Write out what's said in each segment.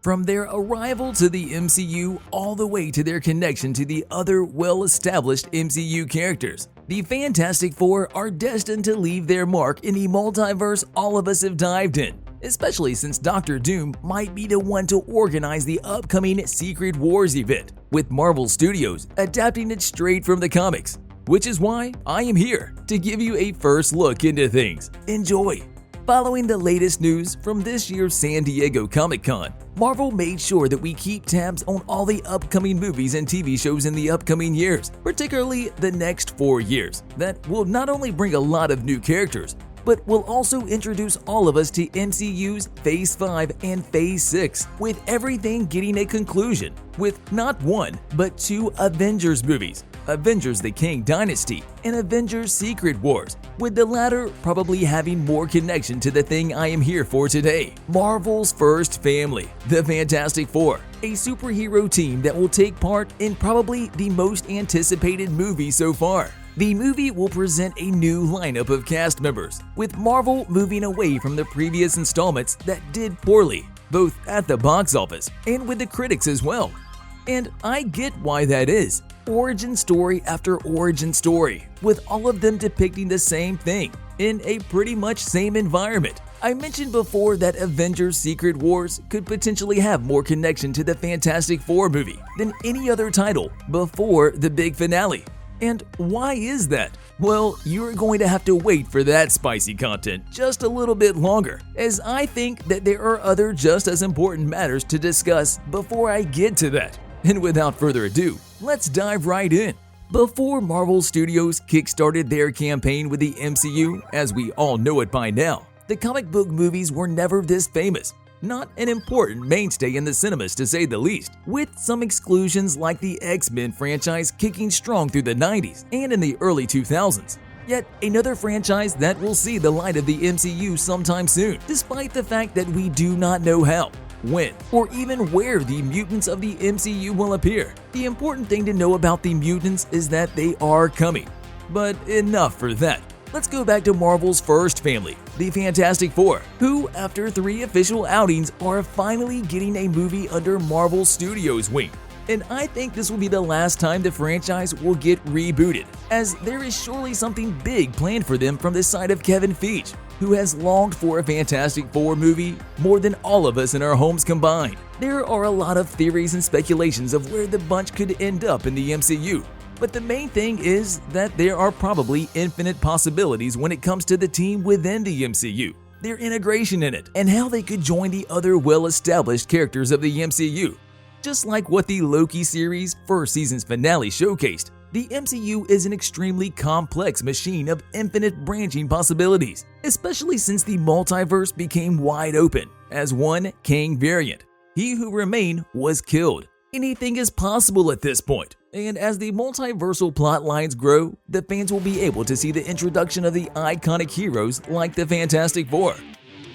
From their arrival to the MCU all the way to their connection to the other well-established MCU characters, the Fantastic Four are destined to leave their mark in the multiverse all of us have dived in, especially since Doctor Doom might be the one to organize the upcoming Secret Wars event, with Marvel Studios adapting it straight from the comics, which is why I am here to give you a first look into things. Enjoy! Following the latest news from this year's San Diego Comic-Con, Marvel made sure that we keep tabs on all the upcoming movies and TV shows in the upcoming years, particularly the next 4 years, that will not only bring a lot of new characters, but will also introduce all of us to MCU's Phase 5 and Phase 6, with everything getting a conclusion, with not one, but 2 Avengers movies, Avengers The Kang Dynasty and Avengers Secret Wars, with the latter probably having more connection to the thing I am here for today, Marvel's first family, the Fantastic Four, a superhero team that will take part in probably the most anticipated movie so far. The movie will present a new lineup of cast members, with Marvel moving away from the previous installments that did poorly, both at the box office and with the critics as well. And I get why that is. Origin story after origin story, with all of them depicting the same thing in a pretty much same environment. I mentioned before that Avengers Secret Wars could potentially have more connection to the Fantastic Four movie than any other title before the big finale. And why is that? Well, you're going to have to wait for that spicy content just a little bit longer, as I think that there are other just as important matters to discuss before I get to that. And without further ado, let's dive right in. Before Marvel Studios kickstarted their campaign with the MCU, as we all know it by now, the comic book movies were never this famous. Not an important mainstay in the cinemas to say the least, with some exclusions like the X-Men franchise kicking strong through the 90s and in the early 2000s. Yet another franchise that will see the light of the MCU sometime soon, despite the fact that we do not know how, when, or even where the mutants of the MCU will appear. The important thing to know about the mutants is that they are coming. But enough for that. Let's go back to Marvel's first family, the Fantastic Four, who, after 3 official outings, are finally getting a movie under Marvel Studios' wing. And I think this will be the last time the franchise will get rebooted, as there is surely something big planned for them from the side of Kevin Feige, who has longed for a Fantastic Four movie more than all of us in our homes combined. There are a lot of theories and speculations of where the bunch could end up in the MCU, but the main thing is that there are probably infinite possibilities when it comes to the team within the MCU, their integration in it, and how they could join the other well-established characters of the MCU. Just like what the Loki series' first season's finale showcased, the MCU is an extremely complex machine of infinite branching possibilities, especially since the multiverse became wide open as one Kang variant. He who remained was killed. Anything is possible at this point, and as the multiversal plot lines grow, the fans will be able to see the introduction of the iconic heroes like the Fantastic Four.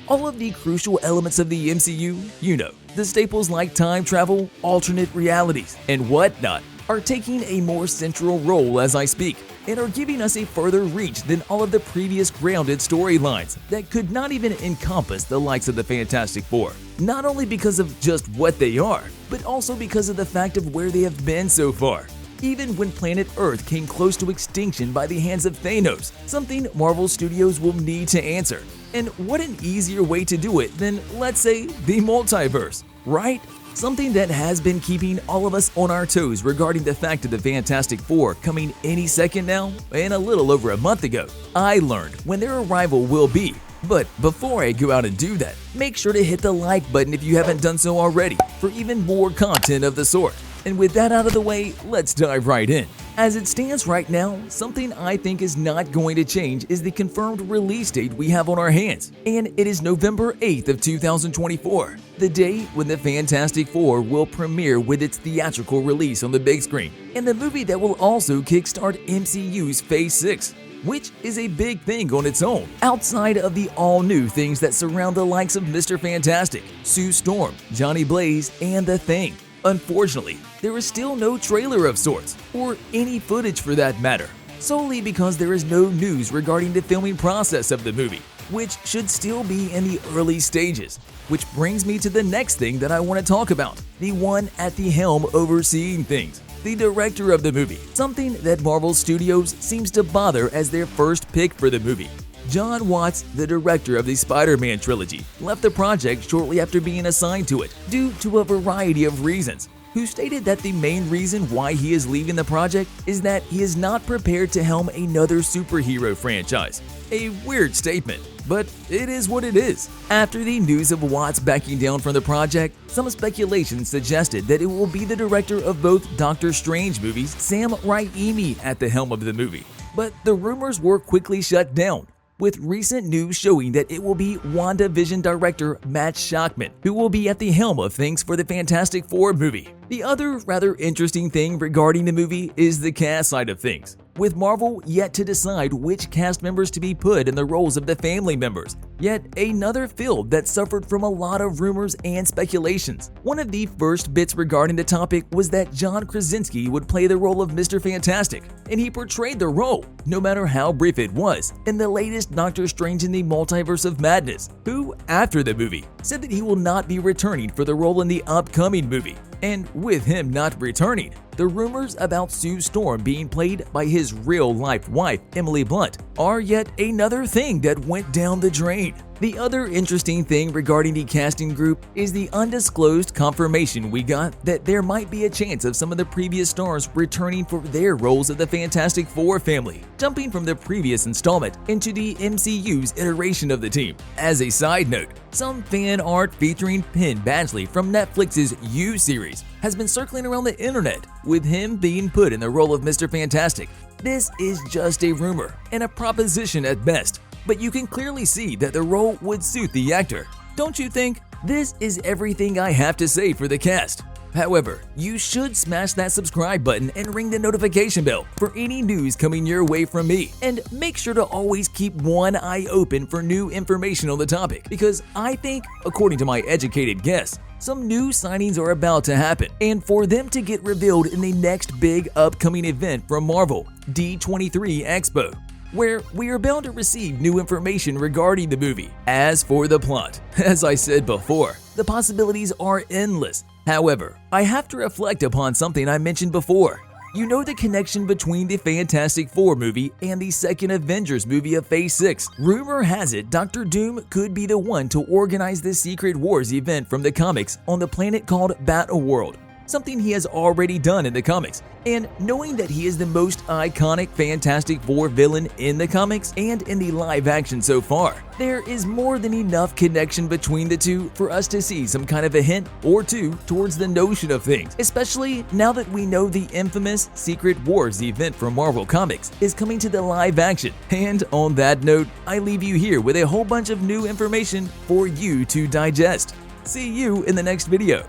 All of the crucial elements of the MCU, the staples like time travel, alternate realities, and whatnot, are taking a more central role as I speak, and are giving us a further reach than all of the previous grounded storylines that could not even encompass the likes of the Fantastic Four, not only because of just what they are, but also because of the fact of where they have been so far. Even when planet Earth came close to extinction by the hands of Thanos, something Marvel Studios will need to answer. And what an easier way to do it than, let's say, the multiverse, right? Something that has been keeping all of us on our toes regarding the fact of the Fantastic Four coming any second now, and a little over a month ago, I learned when their arrival will be. But before I go out and do that, make sure to hit the like button if you haven't done so already for even more content of the sort. And with that out of the way, let's dive right in. As it stands right now, something I think is not going to change is the confirmed release date we have on our hands, and it is November 8th of 2024, the day when the Fantastic Four will premiere with its theatrical release on the big screen, and the movie that will also kickstart MCU's Phase 6. Which is a big thing on its own, outside of the all-new things that surround the likes of Mr. Fantastic, Sue Storm, Johnny Blaze, and The Thing. Unfortunately, there is still no trailer of sorts, or any footage for that matter, solely because there is no news regarding the filming process of the movie, which should still be in the early stages. Which brings me to the next thing that I want to talk about, the one at the helm overseeing things, the director of the movie, something that Marvel Studios seems to bother as their first pick for the movie. Jon Watts, the director of the Spider-Man trilogy, left the project shortly after being assigned to it due to a variety of reasons, who stated that the main reason why he is leaving the project is that he is not prepared to helm another superhero franchise. A weird statement, but it is what it is. After the news of Watts backing down from the project, some speculation suggested that it will be the director of both Doctor Strange movies, Sam Raimi, at the helm of the movie. But the rumors were quickly shut down, with recent news showing that it will be WandaVision director Matt Shakman who will be at the helm of things for the Fantastic Four movie. The other rather interesting thing regarding the movie is the cast side of things, with Marvel yet to decide which cast members to be put in the roles of the family members. Yet another field that suffered from a lot of rumors and speculations. One of the first bits regarding the topic was that John Krasinski would play the role of Mr. Fantastic, and he portrayed the role, no matter how brief it was, in the latest Doctor Strange in the Multiverse of Madness, who, after the movie, said that he will not be returning for the role in the upcoming movie. And with him not returning, the rumors about Sue Storm being played by his real-life wife, Emily Blunt, are yet another thing that went down the drain. The other interesting thing regarding the casting group is the undisclosed confirmation we got that there might be a chance of some of the previous stars returning for their roles of the Fantastic Four family, jumping from the previous installment into the MCU's iteration of the team. As a side note, some fan art featuring Penn Badgley from Netflix's You series has been circling around the internet, with him being put in the role of Mr. Fantastic. This is just a rumor and a proposition at best, but you can clearly see that the role would suit the actor, don't you think? This is everything I have to say for the cast. However, you should smash that subscribe button and ring the notification bell for any news coming your way from me. And make sure to always keep one eye open for new information on the topic, because I think, according to my educated guess, some new signings are about to happen, and for them to get revealed in the next big upcoming event from Marvel, D23 Expo, where we are bound to receive new information regarding the movie. As for the plot, as I said before, the possibilities are endless. However, I have to reflect upon something I mentioned before. You know the connection between the Fantastic Four movie and the second Avengers movie of Phase 6. Rumor has it Dr. Doom could be the one to organize the Secret Wars event from the comics on the planet called Battleworld, something he has already done in the comics. And knowing that he is the most iconic Fantastic Four villain in the comics and in the live action so far, there is more than enough connection between the two for us to see some kind of a hint or two towards the notion of things, especially now that we know the infamous Secret Wars event from Marvel Comics is coming to the live action. And on that note, I leave you here with a whole bunch of new information for you to digest. See you in the next video.